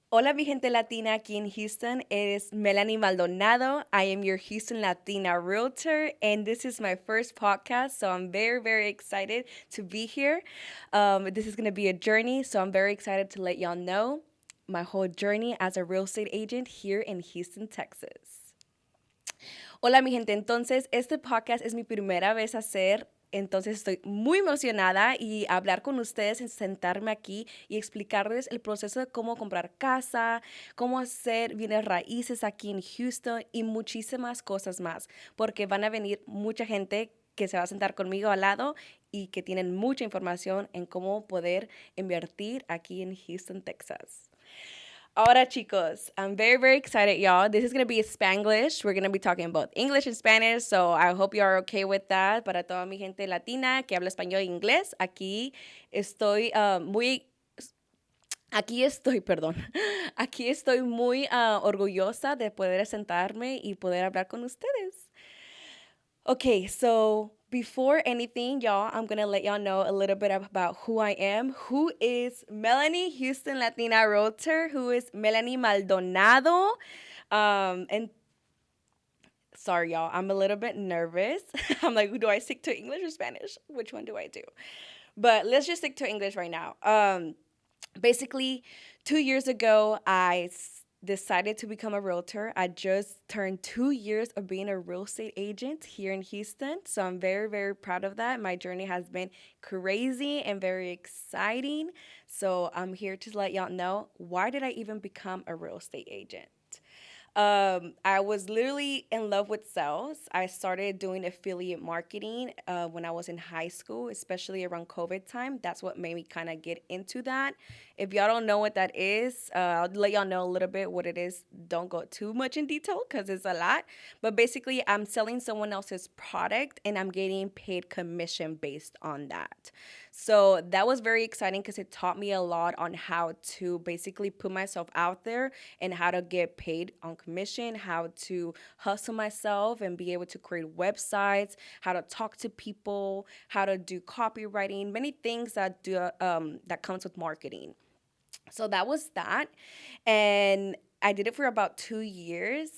Hola, mi gente latina aquí in Houston. It is Melanie Maldonado. I am your Houston Latina realtor, and this is my first podcast. So I'm very, very excited to be here. This is going to be a journey, so I'm very excited to let y'all know my whole journey as a real estate agent here in Houston, Texas. Hola, mi gente. Entonces, este podcast es mi primera vez hacer. Entonces estoy muy emocionada y hablar con ustedes, sentarme aquí y explicarles el proceso de cómo comprar casa, cómo hacer bienes raíces aquí en Houston y muchísimas cosas más, porque van a venir mucha gente que se va a sentar conmigo al lado y que tienen mucha información en cómo poder invertir aquí en Houston, Texas. Ahora, chicos, I'm very, very excited, y'all. This is going to be Spanglish. We're going to be talking both English and Spanish, so I hope you are okay with that. Para toda mi gente latina que habla español e inglés, estoy muy aquí estoy, perdón. Aquí estoy muy orgullosa de poder sentarme y poder hablar con ustedes. Okay, so before anything, y'all, I'm gonna let y'all know a little bit about who I am. Who is Melanie Houston Latina Realtor? Who is Melanie Maldonado? And sorry, y'all, I'm a little bit nervous. I'm like, do I stick to English or Spanish? Which one do I do? But let's just stick to English right now. Basically, 2 years ago, decided to become a realtor. I just turned 2 years of being a real estate agent here in Houston. So I'm very, very proud of that. My journey has been crazy and very exciting. So I'm here to let y'all know, why did I even become a real estate agent? I was literally in love with sales. I started doing affiliate marketing when I was in high school, especially around COVID time. That's what made me kind of get into that. If y'all don't know what that is, I'll let y'all know a little bit what it is. Don't go too much in detail because it's a lot. But basically, I'm selling someone else's product and I'm getting paid commission based on that. So that was very exciting because it taught me a lot on how to basically put myself out there and how to get paid on commission, how to hustle myself and be able to create websites, how to talk to people, how to do copywriting, many things that comes with marketing. So that was that. And I did it for about 2 years.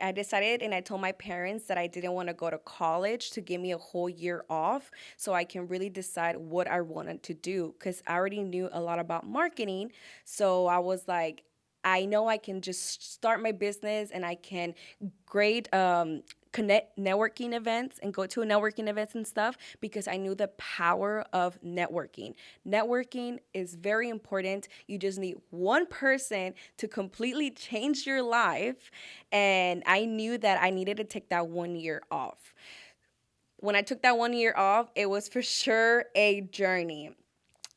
I decided and I told my parents that I didn't want to go to college to give me a whole year off so I can really decide what I wanted to do because I already knew a lot about marketing. So I was like, I know I can just start my business and I can grade connect networking events and go to networking events and stuff because I knew the power of networking. Networking is very important. You just need one person to completely change your life. And I knew that I needed to take that 1 year off. When I took that 1 year off, it was for sure a journey,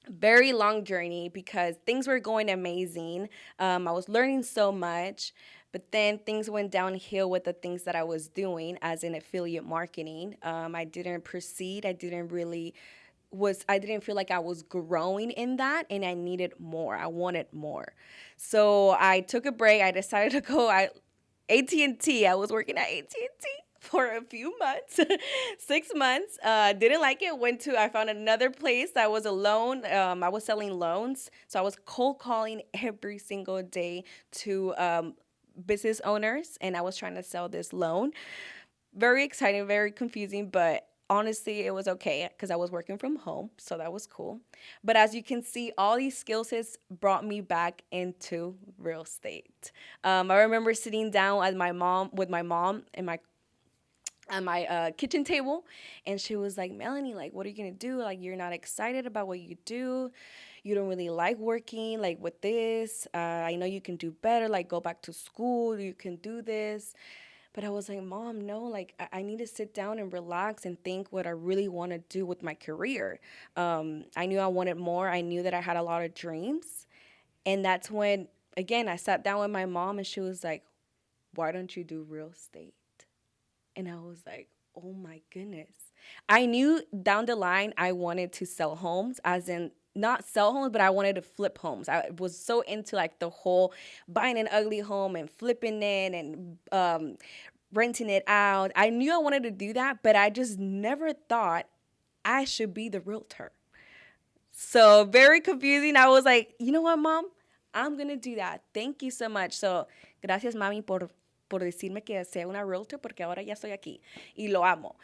very long journey because things were going amazing. I was learning so much, but then things went downhill with the things that I was doing as in affiliate marketing. I didn't proceed. I didn't feel like I was growing in that and I needed more. I wanted more. So I took a break. I decided to go AT&T. I was working at AT&T for a few months, 6 months. Didn't like it. I found another place that was a loan. I was selling loans. So I was cold calling every single day to business owners and I was trying to sell this loan. Very exciting, very confusing, but honestly, it was okay because I was working from home, so that was cool. But as you can see, all these skill sets brought me back into real estate. I remember sitting down with my mom and my at my kitchen table, and she was like, "Melanie, like, what are you gonna do? Like, you're not excited about what you do. You don't really like working like with this. I know you can do better. Like, go back to school. You can do this." But I was like, Mom, no, like I need to sit down and relax and think what I really want to do with my career. I knew I wanted more. I knew that I had a lot of dreams. And that's when, again, I sat down with my mom and she was like, why don't you do real estate? And I was like, oh my goodness. I knew down the line I wanted to sell homes, as in not sell homes, but I wanted to flip homes. I was so into like the whole buying an ugly home and flipping it and renting it out. I knew I wanted to do that, but I just never thought I should be the realtor. So very confusing. I was like, you know what, Mom? I'm gonna do that. Thank you so much. So, gracias, mami, por decirme que sea una realtor, porque ahora ya estoy aquí y lo amo.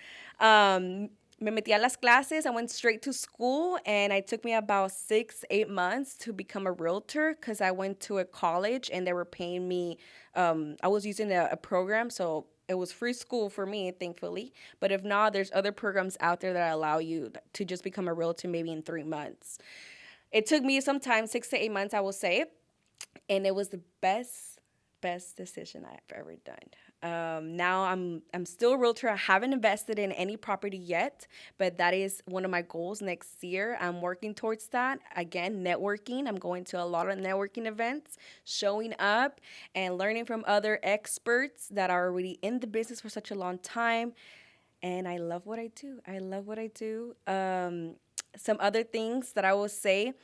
Me metí a las clases. I went straight to school, and it took me about 6, 8 months to become a realtor because I went to a college and they were paying me. I was using a program, so it was free school for me, thankfully. But if not, there's other programs out there that allow you to just become a realtor maybe in 3 months. It took me some time, 6 to 8 months, I will say, and it was the best decision I've ever done. Now I'm still a realtor. I haven't invested in any property yet, but that is one of my goals next year. I'm working towards that. Again, networking. I'm going to a lot of networking events, showing up and learning from other experts that are already in the business for such a long time. And I love what I do. I love what I do. Some other things that I will say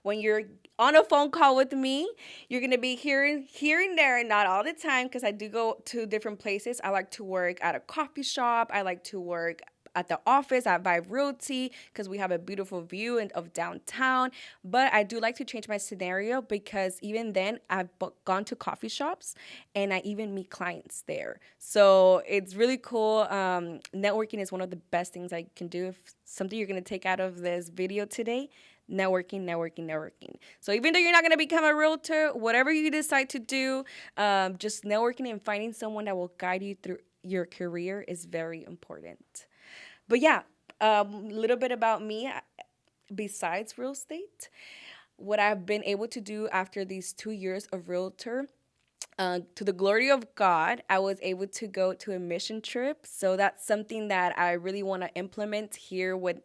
when you're on a phone call with me, you're gonna be hearing there, and not all the time, because I do go to different places. I like to work at a coffee shop. I like to work at the office at Vibe Realty because we have a beautiful view of downtown. But I do like to change my scenario because even then I've gone to coffee shops and I even meet clients there. So it's really cool. Networking is one of the best things I can do. If something you're gonna take out of this video today, networking, networking, networking. So even though you're not going to become a realtor, whatever you decide to do, just networking and finding someone that will guide you through your career is very important. But yeah, a little bit about me besides real estate. What I've been able to do after these 2 years of realtor, to the glory of God, I was able to go to a mission trip. So that's something that I really want to implement here when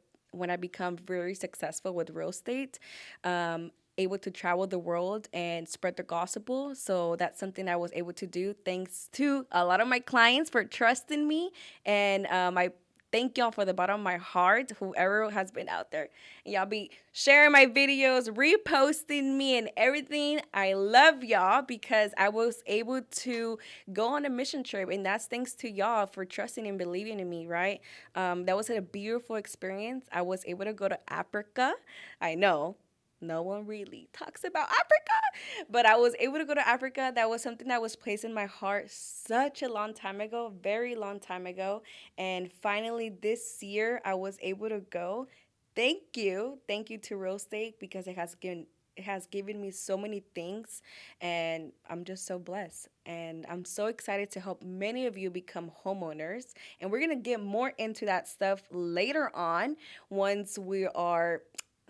I become very successful with real estate. Able to travel the world and spread the gospel. So that's something I was able to do thanks to a lot of my clients for trusting me. And I thank y'all for the bottom of my heart, whoever has been out there. And y'all be sharing my videos, reposting me, and everything. I love y'all because I was able to go on a mission trip. And that's thanks to y'all for trusting and believing in me, right? That was a beautiful experience. I was able to go to Africa. I know no one really talks about Africa, but I was able to go to Africa. That was something that was placed in my heart such a long time ago, very long time ago. And finally, this year, I was able to go. Thank you to real estate because it has given me so many things, and I'm just so blessed. And I'm so excited to help many of you become homeowners. And we're gonna get more into that stuff later on once we are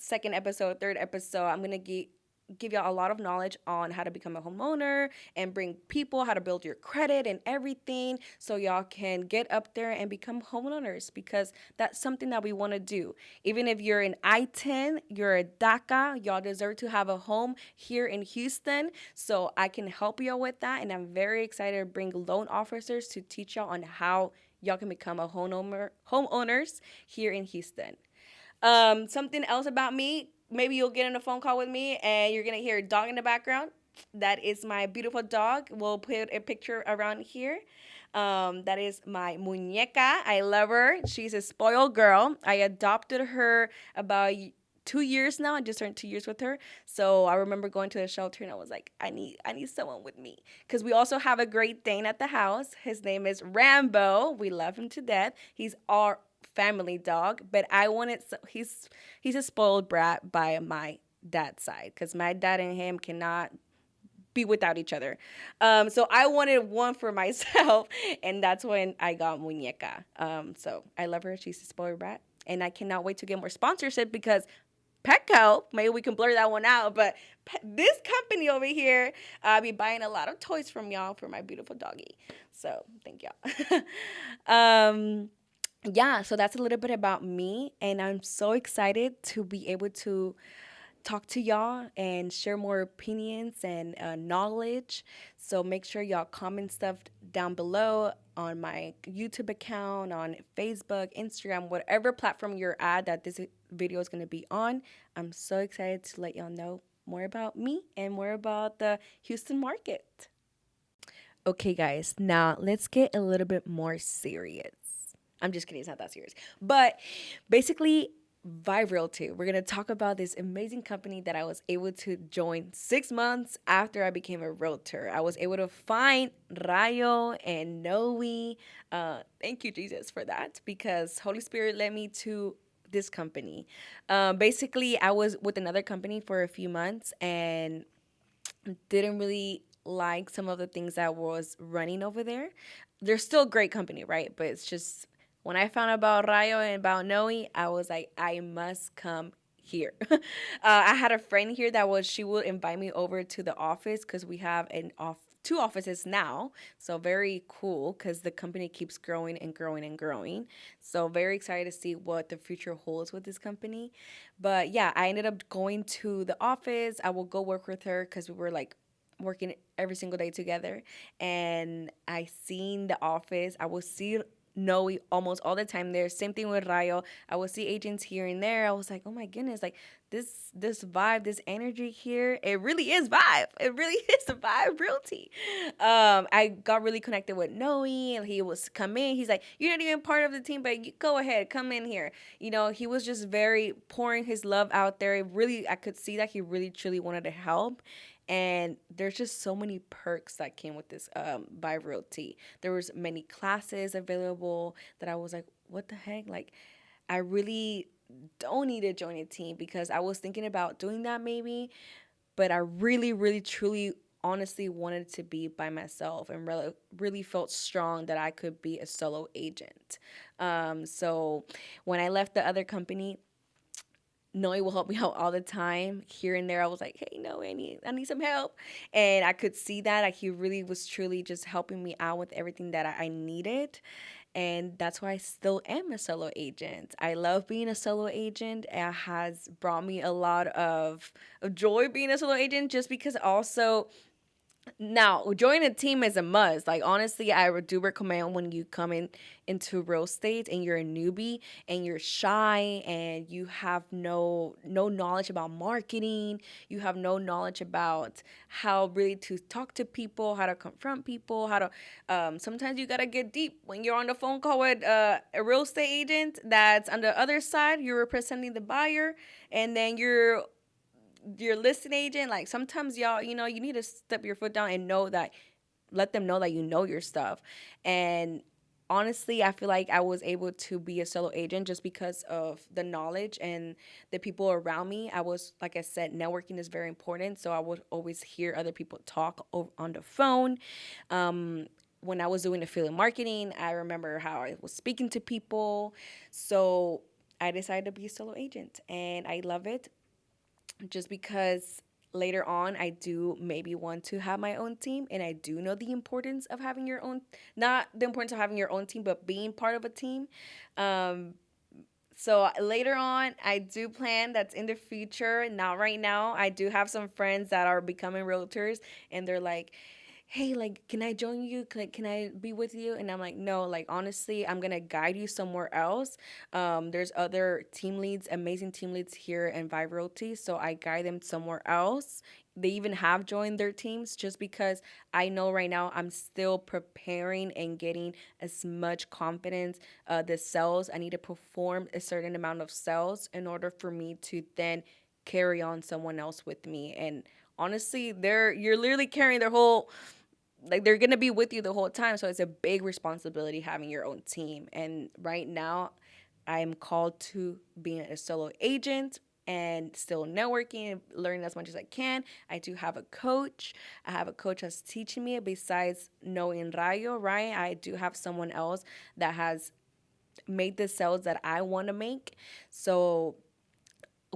second episode, third episode. I'm gonna give y'all a lot of knowledge on how to become a homeowner and bring people how to build your credit and everything so y'all can get up there and become homeowners because that's something that we want to do. Even if you're in I-10, you're a DACA, y'all deserve to have a home here in Houston. So I can help y'all with that, and I'm very excited to bring loan officers to teach y'all on how y'all can become a homeowners here in Houston. Something else about me, maybe you'll get on a phone call with me and you're gonna hear a dog in the background. That is my beautiful dog. We'll put a picture around here. That is my muñeca. I love her. She's a spoiled girl. I adopted her about 2 years now. I just turned 2 years with her. So I remember going to the shelter and I was like, I need someone with me. Because we also have a Great Dane at the house. His name is Rambo. We love him to death. He's our family dog, but he's a spoiled brat by my dad's side because my dad and him cannot be without each other. So I wanted one for myself, and that's when I got Muñeca. So I love her. She's a spoiled brat, and I cannot wait to get more sponsorship because Petco, maybe we can blur that one out, but this company over here, I'll be buying a lot of toys from y'all for my beautiful doggy. So thank y'all. Yeah, so that's a little bit about me, and I'm so excited to be able to talk to y'all and share more opinions and knowledge. So make sure y'all comment stuff down below on my YouTube account, on Facebook, Instagram, whatever platform you're at that this video is going to be on. I'm so excited to let y'all know more about me and more about the Houston market. Okay, guys, now let's get a little bit more serious. I'm just kidding, it's not that serious. But basically, Vibe Realty. We're going to talk about this amazing company that I was able to join 6 months after I became a realtor. I was able to find Rayo and Noe. Thank you, Jesus, for that, because Holy Spirit led me to this company. Basically, I was with another company for a few months and didn't really like some of the things that was running over there. They're still a great company, right? But it's just when I found out about Rayo and about Noe, I was like, I must come here. I had a friend here that was she would invite me over to the office because we have two offices now. So very cool because the company keeps growing and growing and growing. So very excited to see what the future holds with this company. But yeah, I ended up going to the office. I will go work with her because we were like working every single day together. And I seen the office. I will see Noe almost all the time there. Same thing with Rayo. I will see agents here and there. I was like, oh my goodness, like this vibe, this energy here, it really is vibe. It really is a vibe realty. I got really connected with Noe, and he was come in. He's like, you're not even part of the team, but you, go ahead, come in here. You know, he was just very pouring his love out there. It really, I could see that he really truly wanted to help. And there's just so many perks that came with this by realty. There was many classes available that I was like, what the heck? Like, I really don't need to join a team because I was thinking about doing that maybe, but I really, really, truly, honestly wanted to be by myself and really, really felt strong that I could be a solo agent. So when I left the other company, Noe will help me out all the time. Here and there, I was like, "Hey, Noe, I need some help," and I could see that like he really was truly just helping me out with everything that I needed, and that's why I still am a solo agent. I love being a solo agent. It has brought me a lot of joy being a solo agent, just because also now, joining a team is a must. Like honestly, I do recommend when you come in into real estate and you're a newbie and you're shy and you have no knowledge about marketing, you have no knowledge about how really to talk to people, how to confront people, how to sometimes you gotta get deep when you're on the phone call with a real estate agent that's on the other side. You're representing the buyer, and then you're your listing agent. Like sometimes y'all, you need to step your foot down and know that, let them know that you know your stuff. And honestly, I feel like I was able to be a solo agent just because of the knowledge and the people around me. I was, like I said, networking is very important, so I would always hear other people talk on the phone. When I was doing affiliate marketing, I remember how I was speaking to people. So I decided to be a solo agent and I love it, just because later on I do maybe want to have my own team, and I do know the importance of having your own, not the importance of having your own team, but being part of a team. um, so later on, I do plan that's in the future. Not right now. I do have some friends that are becoming realtors, and they're like, "Hey, like, can I join you? Can I be with you?" And I'm like, "No, like, honestly, I'm gonna guide you somewhere else." There's other team leads, amazing team leads here in Vive Realty, so I guide them somewhere else. They even have joined their teams just because I know right now I'm still preparing and getting as much confidence. The sales, I need to perform a certain amount of sales in order for me to then carry on someone else with me. And honestly, you're literally carrying their whole, like they're gonna be with you the whole time. So it's a big responsibility having your own team. And right now, I'm called to being a solo agent and still networking and learning as much as I can. I do have a coach. I have a coach that's teaching me besides knowing Rayo, right? I do have someone else that has made the sales that I want to make. So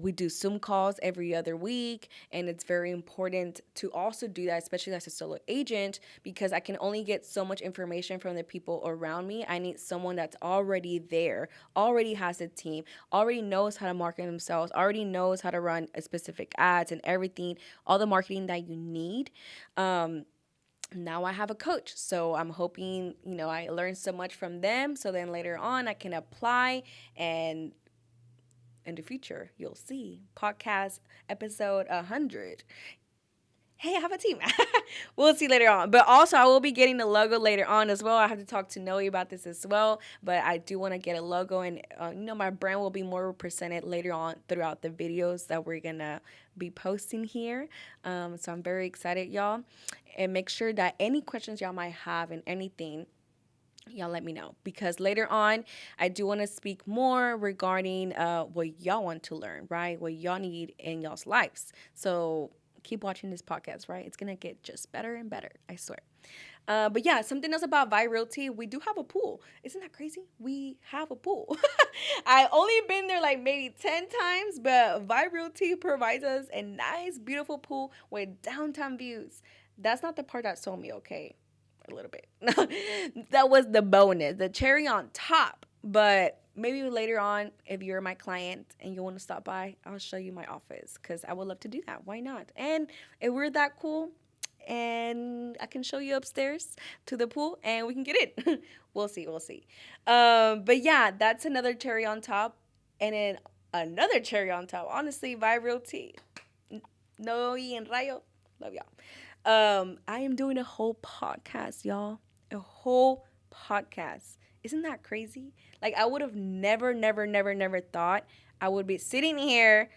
we do Zoom calls every other week, and it's very important to also do that, especially as a solo agent, because I can only get so much information from the people around me. I need someone that's already there, already has a team, already knows how to market themselves, already knows how to run a specific ads and everything, all the marketing that you need. Now I have a coach. So I'm hoping, I learn so much from them. So then later on, I can apply, and in the future, you'll see podcast episode 100. hey, I have a team. We'll see later on. But also, I will be getting the logo later on as well. I have to talk to Noe about this as well. But I do want to get a logo, and my brand will be more represented later on throughout the videos that we're gonna be posting here. So I'm very excited, y'all. And make sure that any questions y'all might have and anything, y'all let me know, because later on I do want to speak more regarding what y'all want to learn, right? What y'all need in y'all's lives. So keep watching this podcast, right? It's gonna get just better and better, I swear. But yeah, something else about Vi Realty, we do have a pool. Isn't that crazy? We have a pool. I only been there like maybe 10 times, but Vi Realty provides us a nice, beautiful pool with downtown views. That's not the part that sold me, okay? A little bit. That was the bonus, the cherry on top. But maybe later on, if you're my client and you want to stop by, I'll show you my office because I would love to do that. Why not? And if we're that cool, and I can show you upstairs to the pool and we can get in. We'll see. We'll see. But yeah, that's another cherry on top. And then another cherry on top. Honestly, Vi Realty. No y en rayo. Love y'all. I am doing a whole podcast, y'all. A whole podcast. Isn't that crazy? Like, I would have never, never, never, never thought I would be sitting here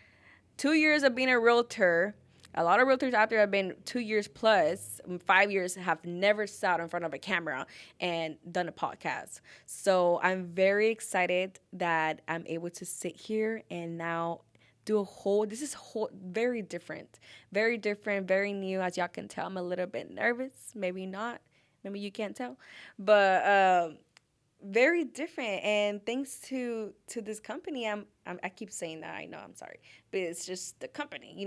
2 years of being a realtor. A lot of realtors out there have been 2 years plus, 5 years, have never sat in front of a camera and done a podcast. So I'm very excited that I'm able to sit here and now do a whole, this is whole, very different, very new. As y'all can tell, I'm a little bit nervous. Maybe not. Maybe you can't tell. But very different, and thanks to this company, I keep saying that, I know, I'm sorry, but it's just the company,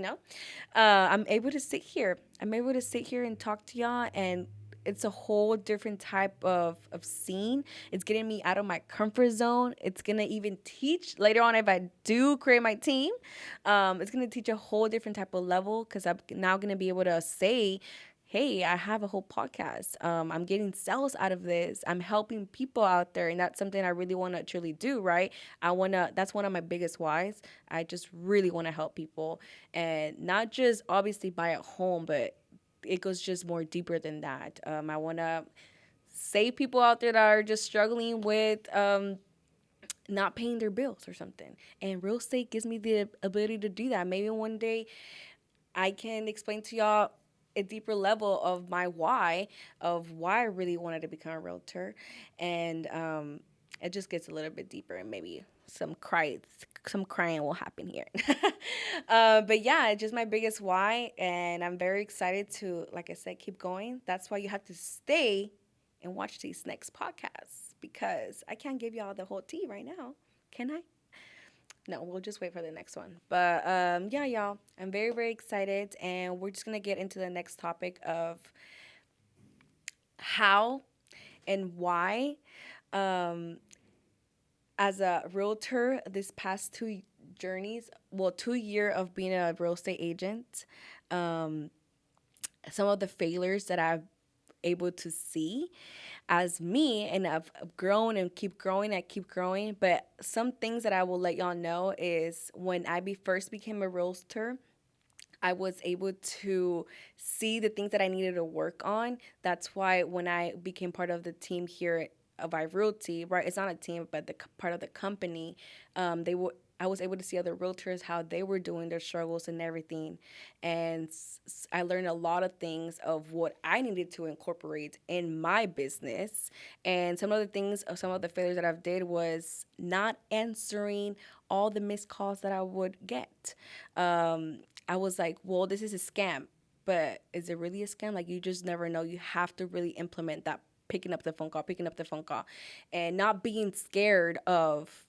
I'm able to sit here, and talk to y'all, and it's a whole different type of scene. It's getting me out of my comfort zone. It's gonna even teach later on, if I do create my team, it's gonna teach a whole different type of level, because I'm now gonna be able to say, hey, I have a whole podcast. I'm getting sales out of this. I'm helping people out there. And that's something I really want to truly do, right? That's one of my biggest whys. I just really want to help people, and not just obviously buy a home, but it goes just more deeper than that. I want to save people out there that are just struggling with not paying their bills or something. And real estate gives me the ability to do that. Maybe one day I can explain to y'all a deeper level of my why, of why I really wanted to become a realtor. And it just gets a little bit deeper, and maybe some crying will happen here. But yeah, it's just my biggest why, and I'm very excited to, like I said, keep going. That's why you have to stay and watch these next podcasts, because I can't give y'all the whole tea right now, can I? No, we'll just wait for the next one. But yeah, y'all, I'm very, very excited. And we're just going to get into the next topic of how and why, um, as a realtor, this past 2 year of being a real estate agent, um, some of the failures that I've able to see as me, and I've grown and keep growing. I keep growing. But some things that I will let y'all know is when I first became a realtor, I was able to see the things that I needed to work on. That's why when I became part of the team here of I Realty, right? It's not a team, but part of the company. They were. I was able to see other realtors how they were doing their struggles and everything, and I learned a lot of things of what I needed to incorporate in my business. And some of the things, some of the failures that I've did was not answering all the missed calls that I would get. I was like, well, this is a scam. But is it really a scam? Like, you just never know. You have to really implement that, picking up the phone call, and not being scared of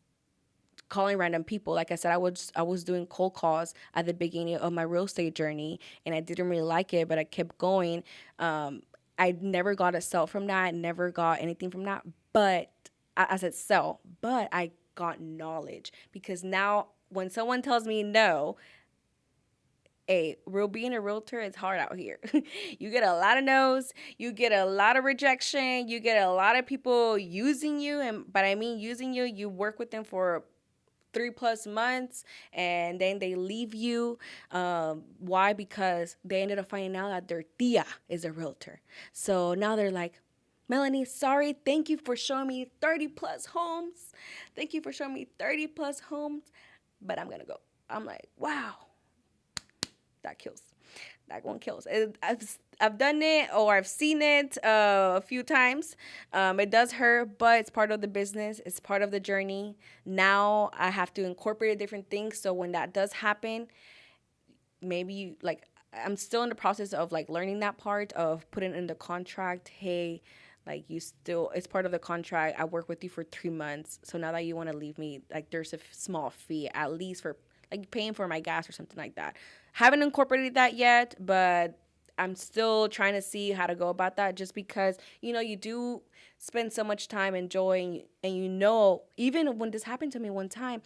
calling random people. Like I said, I was doing cold calls at the beginning of my real estate journey, and I didn't really like it, but I kept going. I never got a sell from that, never got anything from that. But I said sell, but I got knowledge, because now when someone tells me no, being a realtor is hard out here. You get a lot of no's, you get a lot of rejection, you get a lot of people using you, and but I mean using you. You work with them for 3+ months, and then they leave you. Why? Because they ended up finding out that their tia is a realtor. So now they're like, Melanie, sorry, thank you for showing me 30 plus homes. Thank you for showing me 30 plus homes, but I'm gonna go. I'm like, wow, that kills. That one kills. I've done it, or I've seen it a few times. It does hurt, but it's part of the business. It's part of the journey. Now I have to incorporate different things. So when that does happen, maybe like I'm still in the process of like learning that part of putting in the contract. Hey, like you still, it's part of the contract. I work with you for 3 months. So now that you want to leave me, like there's a small fee at least for like paying for my gas or something like that. Haven't incorporated that yet, but I'm still trying to see how to go about that, just because, you do spend so much time enjoying, and even when this happened to me one time,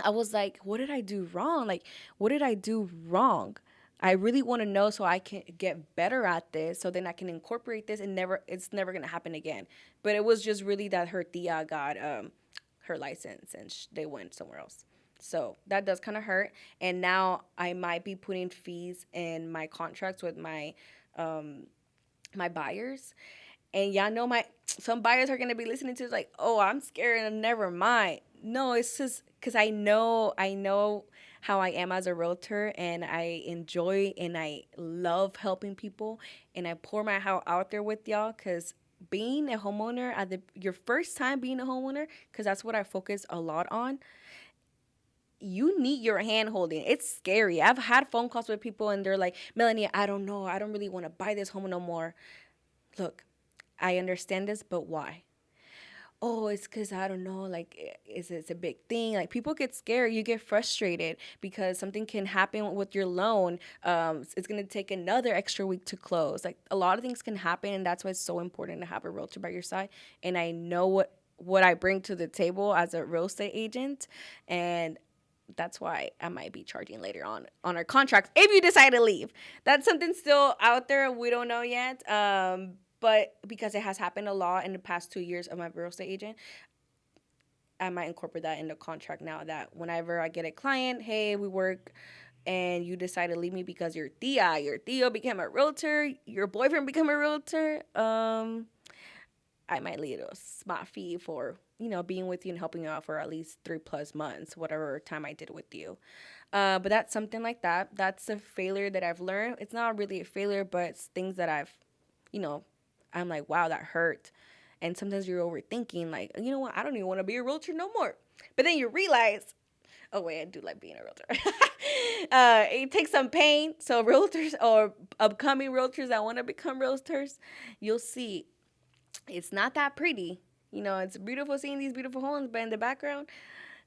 I was like, what did I do wrong? Like, what did I do wrong? I really want to know so I can get better at this, so then I can incorporate this and it's never going to happen again. But it was just really that her tia got her license and they went somewhere else. So that does kind of hurt. And now I might be putting fees in my contracts with my buyers, and y'all know my some buyers are gonna be listening to this like, oh, I'm scared and never mind. No, it's just because I know how I am as a realtor, and I enjoy and I love helping people, and I pour my heart out there with y'all, because being a homeowner at your first time being a homeowner, because that's what I focus a lot on, you need your hand holding. It's scary. I've had phone calls with people and they're like, Melanie, I don't know. I don't really want to buy this home no more. Look, I understand this, but why? Oh, it's because I don't know, like, it's a big thing. Like, people get scared, you get frustrated because something can happen with your loan. It's going to take another extra week to close. Like, a lot of things can happen, and that's why it's so important to have a realtor by your side. And I know what I bring to the table as a real estate agent, and that's why I might be charging later on our contracts if you decide to leave. That's something still out there. We don't know yet. But because it has happened a lot in the past 2 years of my real estate agent, I might incorporate that in the contract now, that whenever I get a client, hey, we work and you decide to leave me because your Theo became a realtor, your boyfriend became a realtor, I might leave a small fee for, being with you and helping you out for at least 3+ months, whatever time I did with you. But that's something like that. That's a failure that I've learned. It's not really a failure, but it's things that you know, I'm like, wow, that hurt. And sometimes you're overthinking, like, you know what? I don't even want to be a realtor no more. But then you realize, oh, wait, I do like being a realtor. It takes some pain. So, realtors or upcoming realtors that want to become realtors, you'll see it's not that pretty. It's beautiful seeing these beautiful homes, but in the background,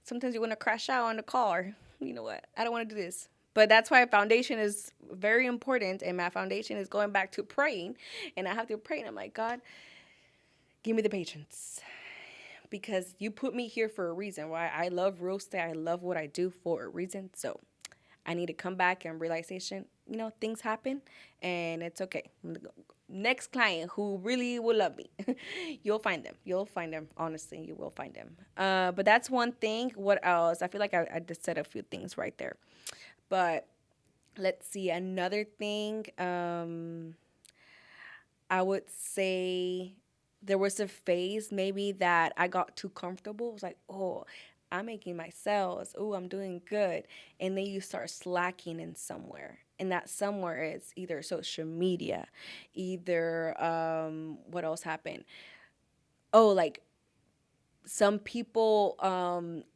sometimes you want to crash out on the car. You know what? I don't want to do this. But that's why foundation is very important. And my foundation is going back to praying. And I have to pray. And I'm like, God, give me the patience. Because you put me here for a reason. Why? I love real estate. I love what I do for a reason. So I need to come back and realization, things happen and it's okay. Next client who really will love me, you'll find them. You'll find them. Honestly, you will find them. But that's one thing. What else? I feel like I just said a few things right there. But let's see. Another thing, I would say there was a phase maybe that I got too comfortable. It was like, oh, I'm making my sales. Oh, I'm doing good. And then you start slacking in somewhere. And that somewhere is either social media, either what else happened? Oh, like some people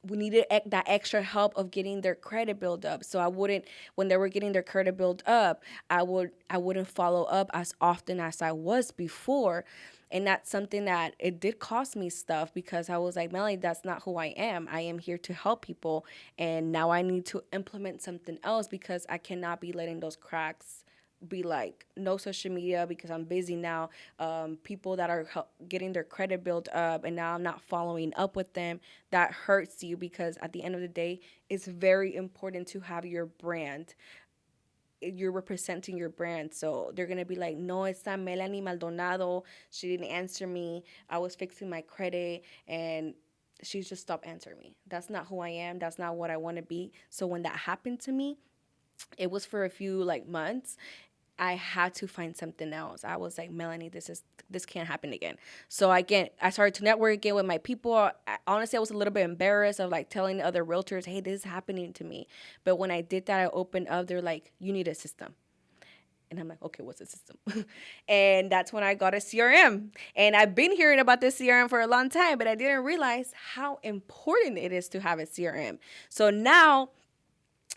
we needed that extra help of getting their credit built up. So I wouldn't, when they were getting their credit built up, I wouldn't follow up as often as I was before. And that's something that it did cost me stuff, because I was like, Melanie, that's not who I am. I am here to help people, and now I need to implement something else, because I cannot be letting those cracks be like no social media because I'm busy now. People that are getting their credit built up and now I'm not following up with them, that hurts you, because at the end of the day, it's very important to have your brand. You're representing your brand. So they're going to be like, no, it's not Melanie Maldonado. She didn't answer me. I was fixing my credit. And she just stopped answering me. That's not who I am. That's not what I want to be. So when that happened to me, it was for a few like months. I had to find something else. I was like, Melanie, this can't happen again. So again, I started to network again with my people. Honestly, I was a little bit embarrassed of like telling other realtors, hey, this is happening to me. But when I did that, I opened up. They're like, you need a system. And I'm like, okay, what's the system? And that's when I got a CRM. And I've been hearing about this CRM for a long time, but I didn't realize how important it is to have a CRM. So now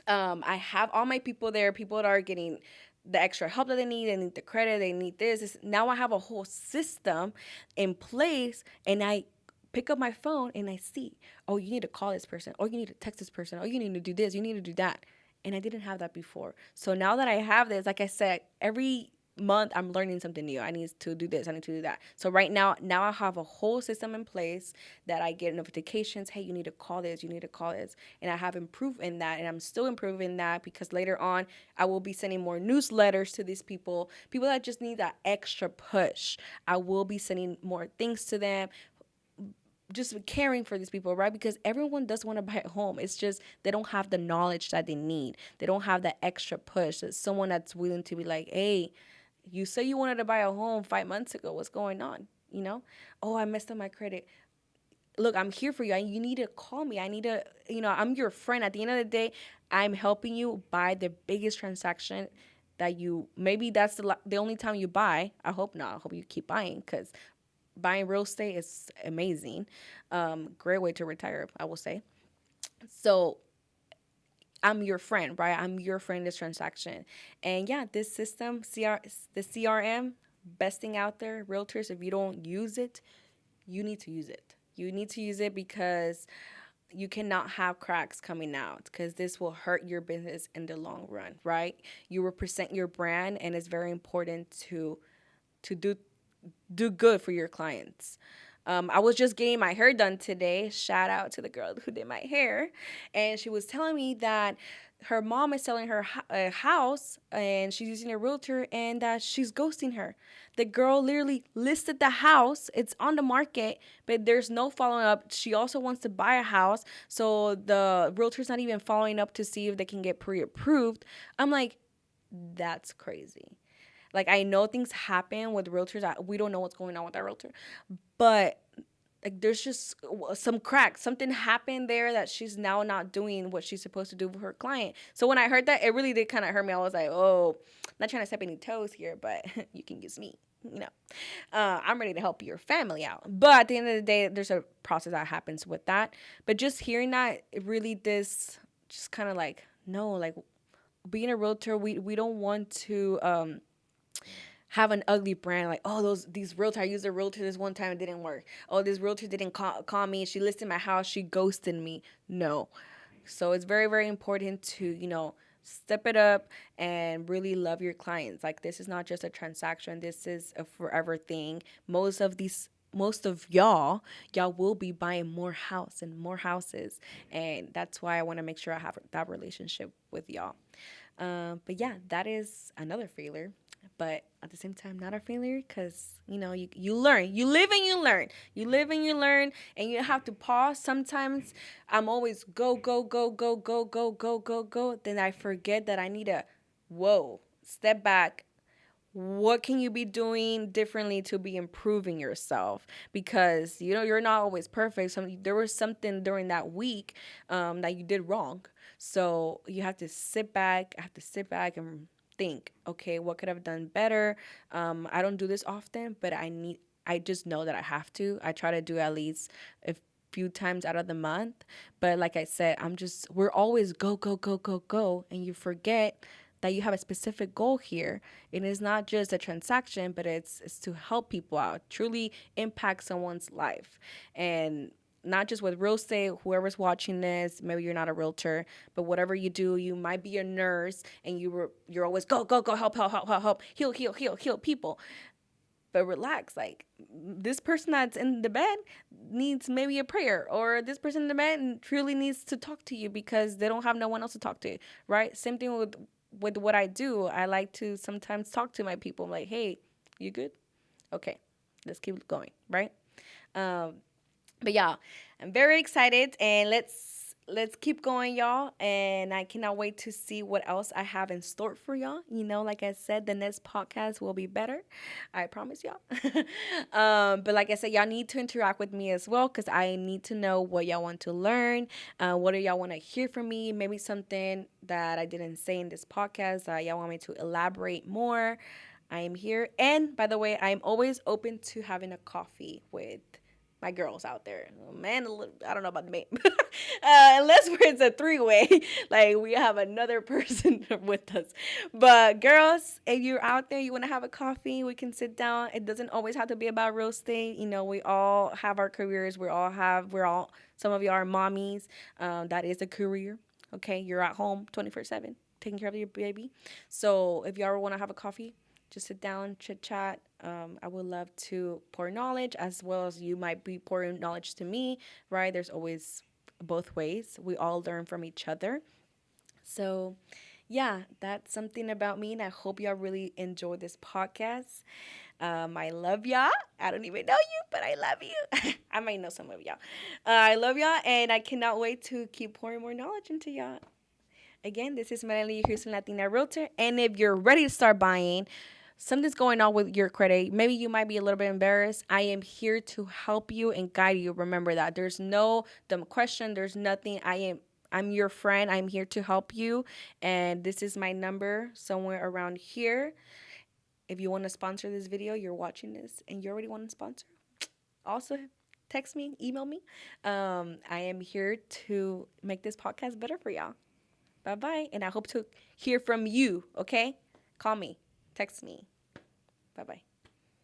I have all my people there, people that are getting the extra help that they need the credit, they need this. Now I have a whole system in place, and I pick up my phone and I see, oh, you need to call this person, or you need to text this person, or you need to do this, you need to do that. And I didn't have that before. So now that I have this, like I said, every month I'm learning something new. I need to do this, I need to do that. So right now I have a whole system in place that I get notifications, hey, you need to call this, you need to call this. And I have improved in that, and I'm still improving that, because later on I will be sending more newsletters to these people that just need that extra push. I will be sending more things to them, just caring for these people, right? Because everyone does want to buy a home. It's just they don't have the knowledge that they need. They don't have that extra push. That someone that's willing to be like, hey, you say you wanted to buy a home 5 months ago. What's going on? You know? Oh, I messed up my credit. Look, I'm here for you. You need to call me. I need to, I'm your friend. At the end of the day, I'm helping you buy the biggest transaction that maybe that's the only time you buy. I hope not. I hope you keep buying, because buying real estate is amazing. Great way to retire, I will say. So I'm your friend, right? I'm your friend in this transaction. And yeah, this system, the CRM, best thing out there, realtors, if you don't use it, you need to use it. You need to use it, because you cannot have cracks coming out, because this will hurt your business in the long run, right? You represent your brand, and it's very important to do good for your clients. I was just getting my hair done today. Shout out to the girl who did my hair. And she was telling me that her mom is selling her a house, and she's using a realtor, and that she's ghosting her. The girl literally listed the house. It's on the market, but there's no following up. She also wants to buy a house. So the realtor's not even following up to see if they can get pre-approved. I'm like, that's crazy. Like, I know things happen with realtors. We don't know what's going on with that realtor, but like, there's just some cracks. Something happened there that she's now not doing what she's supposed to do for her client. So when I heard that, it really did kind of hurt me. I was like, oh, not trying to step any toes here, but you can use me. I'm ready to help your family out. But at the end of the day, there's a process that happens with that. But just hearing that, it really does just kind of like, no, like, being a realtor, we don't want to have an ugly brand, like, oh, these realtor, I used a realtor this one time, it didn't work. Oh, this realtor didn't call me, she listed my house, she ghosted me. No. So it's very, very important to, step it up and really love your clients. Like, this is not just a transaction, this is a forever thing. Most of y'all will be buying more house and more houses, and that's why I want to make sure I have that relationship with y'all. But yeah, that is another failure, but at the same time, not a failure, because you learn, you live and you learn, and you have to pause. Sometimes I'm always go go go go go go go go go. Then I forget that I need to, whoa, step back. What can you be doing differently to be improving yourself? Because you're not always perfect. There was something during that week that you did wrong. So you have to sit back. I have to sit back and think, okay, what could I have done better? I don't do this often, but I just know that I have to. I try to do at least a few times out of the month. But like I said, we're always go, go, go, go, go. And you forget that you have a specific goal here. It is not just a transaction, but it's to help people out, truly impact someone's life. And not just with real estate, whoever's watching this, maybe you're not a realtor, but whatever you do, you might be a nurse, and you're always go, go, go, help, help, help, help, help, heal, heal, heal, heal people. But relax, like, this person that's in the bed needs maybe a prayer, or this person in the bed truly needs to talk to you because they don't have no one else to talk to, right? Same thing with what I do. I like to sometimes talk to my people. I'm like, hey, you good? Okay, let's keep going, right? Um, But yeah, I'm very excited, and let's keep going, y'all. And I cannot wait to see what else I have in store for y'all. Like I said, the next podcast will be better. I promise y'all. But like I said, y'all need to interact with me as well because I need to know what y'all want to learn. What do y'all want to hear from me? Maybe something that I didn't say in this podcast that y'all want me to elaborate more. I am here. And by the way, I'm always open to having a coffee with my girls out there. Man, I don't know about the man. Unless it's a three-way, like we have another person with us. But girls, if you're out there, you want to have a coffee, we can sit down. It doesn't always have to be about real estate. We all have our careers. Some of you are mommies. That is a career. Okay, you're at home 24/7 taking care of your baby. So if you ever want to have a coffee, just sit down, chit chat. I would love to pour knowledge as well as you might be pouring knowledge to me, right? There's always both ways. We all learn from each other. So, yeah, that's something about me, and I hope y'all really enjoy this podcast. I love y'all. I don't even know you, but I love you. I might know some of y'all. I love y'all, and I cannot wait to keep pouring more knowledge into y'all. Again, this is Melanie, Houston Latina Realtor. And if you're ready to start buying, something's going on with your credit, maybe you might be a little bit embarrassed. I am here to help you and guide you. Remember that. There's no dumb question. There's nothing. I'm your friend. I'm here to help you. And this is my number somewhere around here. If you want to sponsor this video, you're watching this and you already want to sponsor, also text me, email me. I am here to make this podcast better for y'all. Bye bye. And I hope to hear from you, okay? Call me, text me. Bye bye.